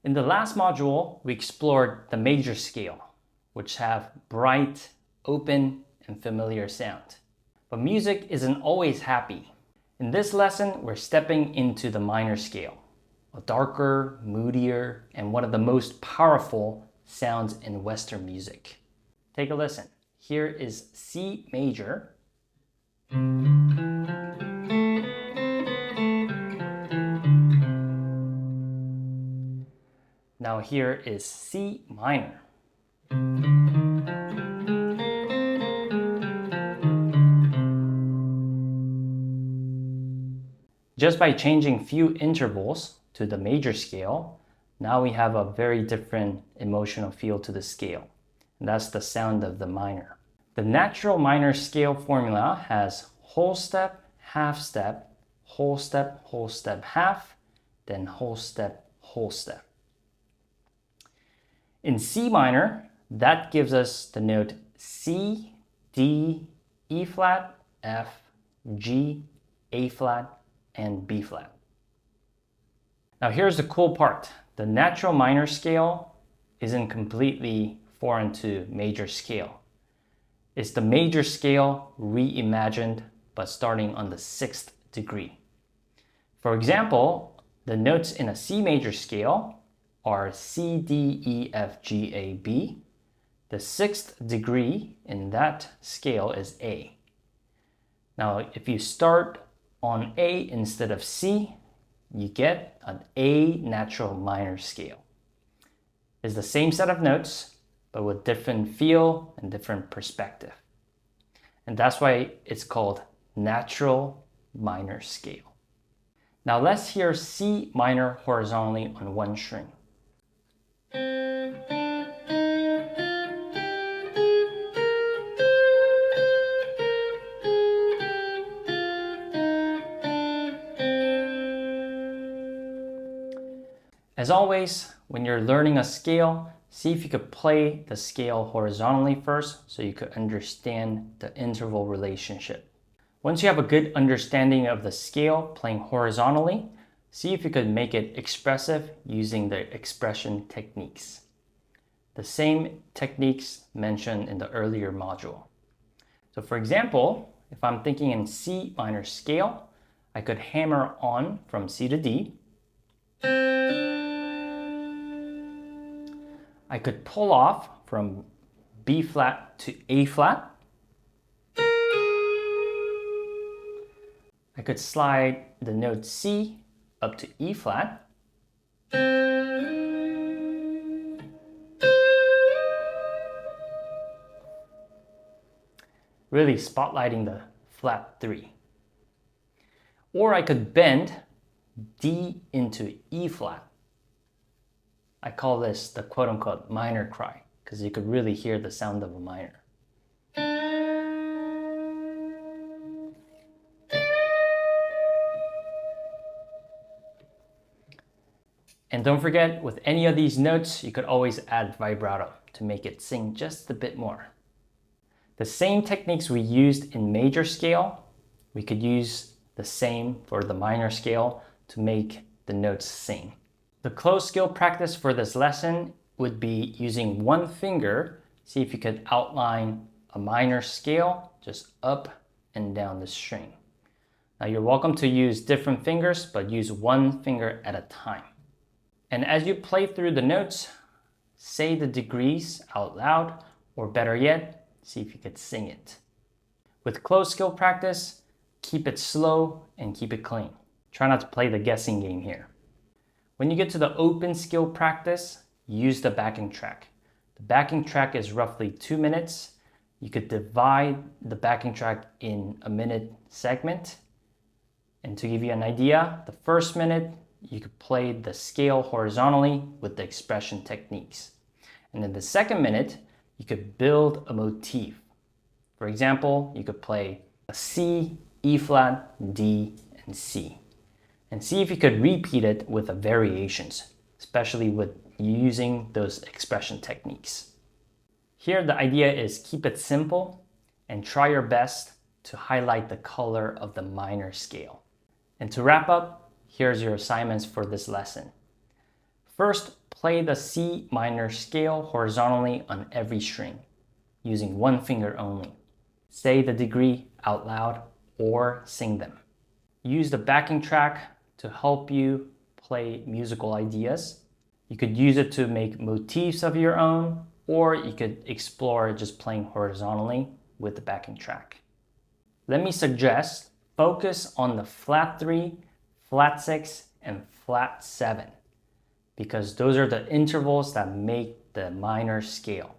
In the last module, we explored the major scale, which have bright, open, and familiar sound. But music isn't always happy. In this lesson, we're stepping into the minor scale, a darker, moodier, and one of the most powerful sounds in Western music. Take a listen. Here is C major. Now here is C minor. Just by changing few intervals to the major scale, now we have a very different emotional feel to the scale. And that's the sound of the minor. The natural minor scale formula has whole step, half step, whole step, half, then whole step, whole step. In C minor, that gives us the note C, D, E flat, F, G, A flat, and B flat. Now here's the cool part. The natural minor scale isn't completely foreign to major scale. It's the major scale reimagined, but starting on the 6th degree. For example, the notes in a C major scale are C, D, E, F, G, A, B. The 6th degree in that scale is A. Now, if you start on A instead of C, you get an A natural minor scale. It's the same set of notes, but with different feel and different perspective. And that's why it's called natural minor scale. Now let's hear C minor horizontally on one string. As always, when you're learning a scale, see if you could play the scale horizontally first so you could understand the interval relationship. Once you have a good understanding of the scale playing horizontally, see if you could make it expressive using the expression techniques. The same techniques mentioned in the earlier module. So for example, if I'm thinking in C minor scale, I could hammer on from C to D. I could pull off from B flat to A flat. I could slide the note C up to E flat. Really spotlighting the flat 3. Or I could bend D into E flat. I call this the quote-unquote minor cry because you could really hear the sound of a minor. And don't forget, with any of these notes, you could always add vibrato to make it sing just a bit more. The same techniques we used in major scale, we could use the same for the minor scale to make the notes sing. The close skill practice for this lesson would be using one finger. See if you could outline a minor scale just up and down the string. Now you're welcome to use different fingers, but use one finger at a time. And as you play through the notes, say the degrees out loud, or better yet, see if you could sing it. With close skill practice, keep it slow and keep it clean. Try not to play the guessing game here. When you get to the open skill practice, use the backing track. The backing track is roughly 2 minutes. You could divide the backing track in a minute segment. And to give you an idea, the first minute, you could play the scale horizontally with the expression techniques. And in the second minute, you could build a motif. For example, you could play a C, E flat, D, and C. And see if you could repeat it with the variations, especially with using those expression techniques. Here, the idea is keep it simple and try your best to highlight the color of the minor scale. And to wrap up, here's your assignments for this lesson. First, play the C minor scale horizontally on every string, using one finger only. Say the degree out loud or sing them. Use the backing track to help you play musical ideas. You could use it to make motifs of your own, or you could explore just playing horizontally with the backing track. Let me suggest focus on the flat 3, flat 6, and flat 7, because those are the intervals that make the minor scale.